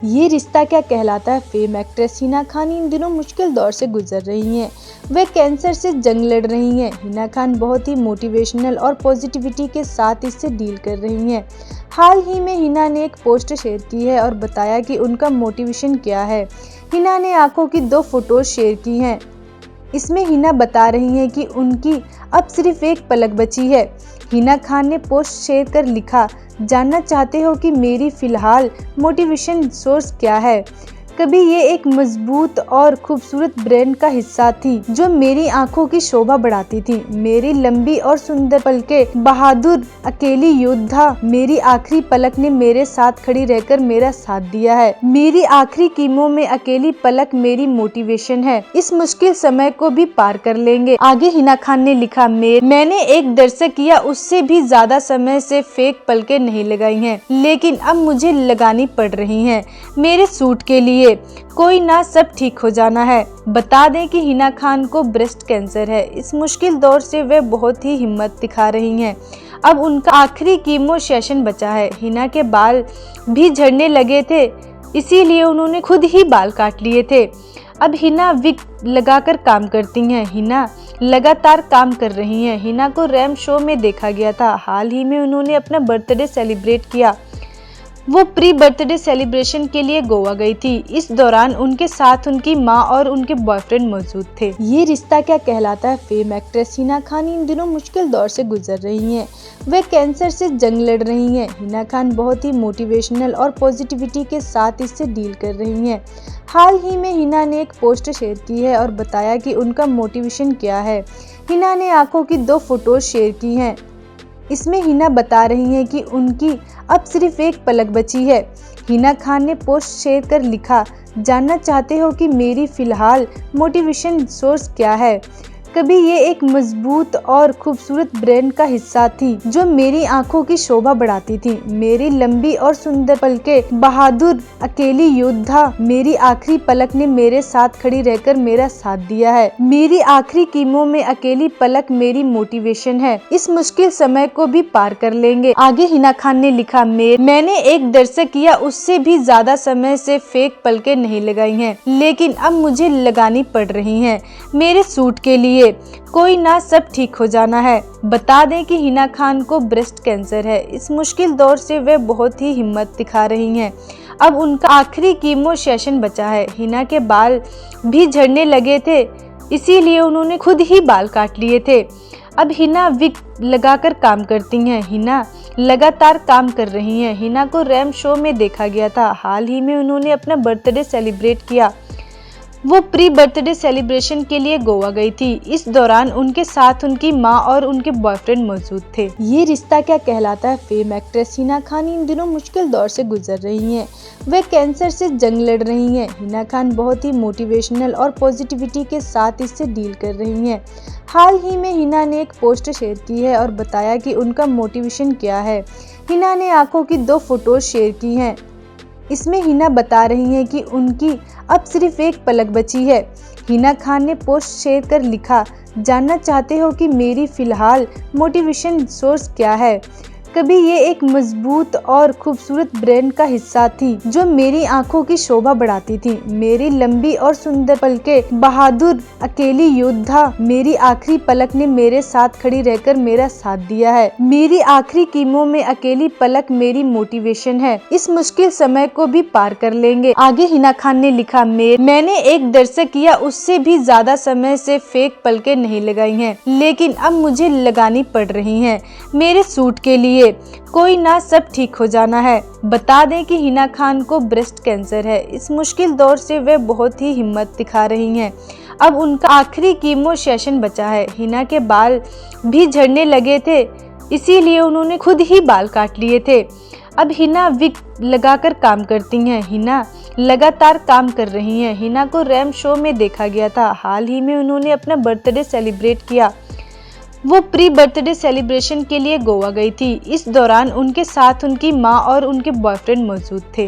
ये रिश्ता क्या कहलाता है फेम एक्ट्रेस हिना खान इन दिनों मुश्किल दौर से गुजर रही हैं। वे कैंसर से जंग लड़ रही हैं। हिना खान बहुत ही मोटिवेशनल और पॉजिटिविटी के साथ इससे डील कर रही हैं। हाल ही में हिना ने एक पोस्ट शेयर की है और बताया कि उनका मोटिवेशन क्या है। हिना ने आंखों की 2 फोटोज शेयर की हैं। इसमें हिना बता रही हैं कि उनकी अब सिर्फ एक पलक बची है। हिना खान ने पोस्ट शेयर कर लिखा, जानना चाहते हो कि मेरी फिलहाल मोटिवेशन सोर्स क्या है। कभी ये एक मजबूत और खूबसूरत ब्रांड का हिस्सा थी जो मेरी आंखों की शोभा बढ़ाती थी। मेरी लंबी और सुंदर पलकें, बहादुर अकेली योद्धा, मेरी आखिरी पलक ने मेरे साथ खड़ी रहकर मेरा साथ दिया है। मेरी आखिरी कीमों में अकेली पलक मेरी मोटिवेशन है। इस मुश्किल समय को भी पार कर लेंगे। आगे हिना खान ने लिखा, मैंने एक दर्शक किया उससे भी ज्यादा समय से फेक पलकें नहीं लगाई हैं, लेकिन अब मुझे लगानी पड़ रही हैं मेरे सूट के लिए। कोई ना, सब ठीक हो जाना है। बता दें कि हिना खान को ब्रेस्ट कैंसर है। इस मुश्किल दौर से वे बहुत ही हिम्मत दिखा रही हैं। अब उनका आखिरी कीमो सेशन बचा है। हिना के बाल भी झड़ने लगे थे, इसीलिए उन्होंने खुद ही बाल काट लिए थे। अब हिना विग लगाकर काम करती हैं। हिना लगातार काम कर रही हैं। हिना को रैम शो में देखा गया था। हाल ही में उन्होंने अपना बर्थडे सेलिब्रेट किया। वो प्री बर्थडे सेलिब्रेशन के लिए गोवा गई थी। इस दौरान उनके साथ उनकी मां और उनके बॉयफ्रेंड मौजूद थे। ये रिश्ता क्या कहलाता है फेम एक्ट्रेस हिना खान इन दिनों मुश्किल दौर से गुजर रही हैं। वे कैंसर से जंग लड़ रही हैं। हिना खान बहुत ही मोटिवेशनल और पॉजिटिविटी के साथ इससे डील कर रही हैं। हाल ही में हिना ने एक पोस्ट शेयर की है और बताया कि उनका मोटिवेशन क्या है। हिना ने आंखों की 2 फोटोज शेयर की हैं। इसमें हिना बता रही हैं कि उनकी अब सिर्फ एक पलक बची है। हिना खान ने पोस्ट शेयर कर लिखा, जानना चाहते हो कि मेरी फिलहाल मोटिवेशन सोर्स क्या है। कभी ये एक मजबूत और खूबसूरत ब्रांड का हिस्सा थी जो मेरी आंखों की शोभा बढ़ाती थी। मेरी लंबी और सुंदर पलकें, बहादुर अकेली योद्धा, मेरी आखिरी पलक ने मेरे साथ खड़ी रहकर मेरा साथ दिया है। मेरी आखिरी कीमों में अकेली पलक मेरी मोटिवेशन है। इस मुश्किल समय को भी पार कर लेंगे। आगे हिना खान ने लिखा, मैंने एक दर्शक किया उससे भी ज्यादा समय से फेक पलकें नहीं लगाई हैं, लेकिन अब मुझे लगानी पड़ रही हैं मेरे सूट के लिए। कोई ना, सब ठीक हो जाना है। बता दें कि हिना खान को ब्रेस्ट कैंसर है। इस मुश्किल दौर से वे बहुत ही हिम्मत दिखा रही हैं। अब उनका आखिरी कीमो सेशन बचा है। हिना के बाल भी झड़ने लगे थे, इसीलिए उन्होंने खुद ही बाल काट लिए थे। अब हिना विग लगाकर काम करती हैं। हिना लगातार काम कर रही हैं। हिना को रैम शो में देखा गया था। हाल ही में उन्होंने अपना बर्थडे सेलिब्रेट किया। वो प्री बर्थडे सेलिब्रेशन के लिए गोवा गई थी। इस दौरान उनके साथ उनकी मां और उनके बॉयफ्रेंड मौजूद थे। ये रिश्ता क्या कहलाता है फेम एक्ट्रेस हिना खान इन दिनों मुश्किल दौर से गुजर रही हैं। वे कैंसर से जंग लड़ रही हैं। हिना खान बहुत ही मोटिवेशनल और पॉजिटिविटी के साथ इससे डील कर रही हैं। हाल ही में हिना ने एक पोस्ट शेयर की है और बताया कि उनका मोटिवेशन क्या है। हिना ने आंखों की 2 फोटोज शेयर की हैं। इसमें हिना बता रही हैं कि उनकी अब सिर्फ एक पलक बची है। हिना खान ने पोस्ट शेयर कर लिखा, जानना चाहते हो कि मेरी फिलहाल मोटिवेशन सोर्स क्या है। कभी ये एक मजबूत और खूबसूरत ब्रांड का हिस्सा थी जो मेरी आंखों की शोभा बढ़ाती थी। मेरी लंबी और सुंदर पलकें, बहादुर अकेली योद्धा, मेरी आखिरी पलक ने मेरे साथ खड़ी रहकर मेरा साथ दिया है। मेरी आखिरी कीमों में अकेली पलक मेरी मोटिवेशन है। इस मुश्किल समय को भी पार कर लेंगे। आगे हिना खान ने लिखा, मैंने एक दर्शक किया उससे भी ज्यादा समय से फेक पलकें नहीं लगाई हैं, लेकिन अब मुझे लगानी पड़ रही हैं मेरे सूट के लिए। कोई ना, सब ठीक हो जाना है। बता दें कि हिना खान को ब्रेस्ट कैंसर है। इस मुश्किल दौर से वे बहुत ही हिम्मत दिखा रही हैं। अब उनका आखिरी कीमो सेशन बचा है। हिना के बाल भी झड़ने लगे थे, इसीलिए उन्होंने खुद ही बाल काट लिए थे। अब हिना विग लगाकर काम करती हैं। हिना लगातार काम कर रही हैं। हिना को रैम शो में देखा गया था। हाल ही में उन्होंने अपना बर्थडे सेलिब्रेट किया। वो प्री बर्थडे सेलिब्रेशन के लिए गोवा गई थी। इस दौरान उनके साथ उनकी मां और उनके बॉयफ्रेंड मौजूद थे।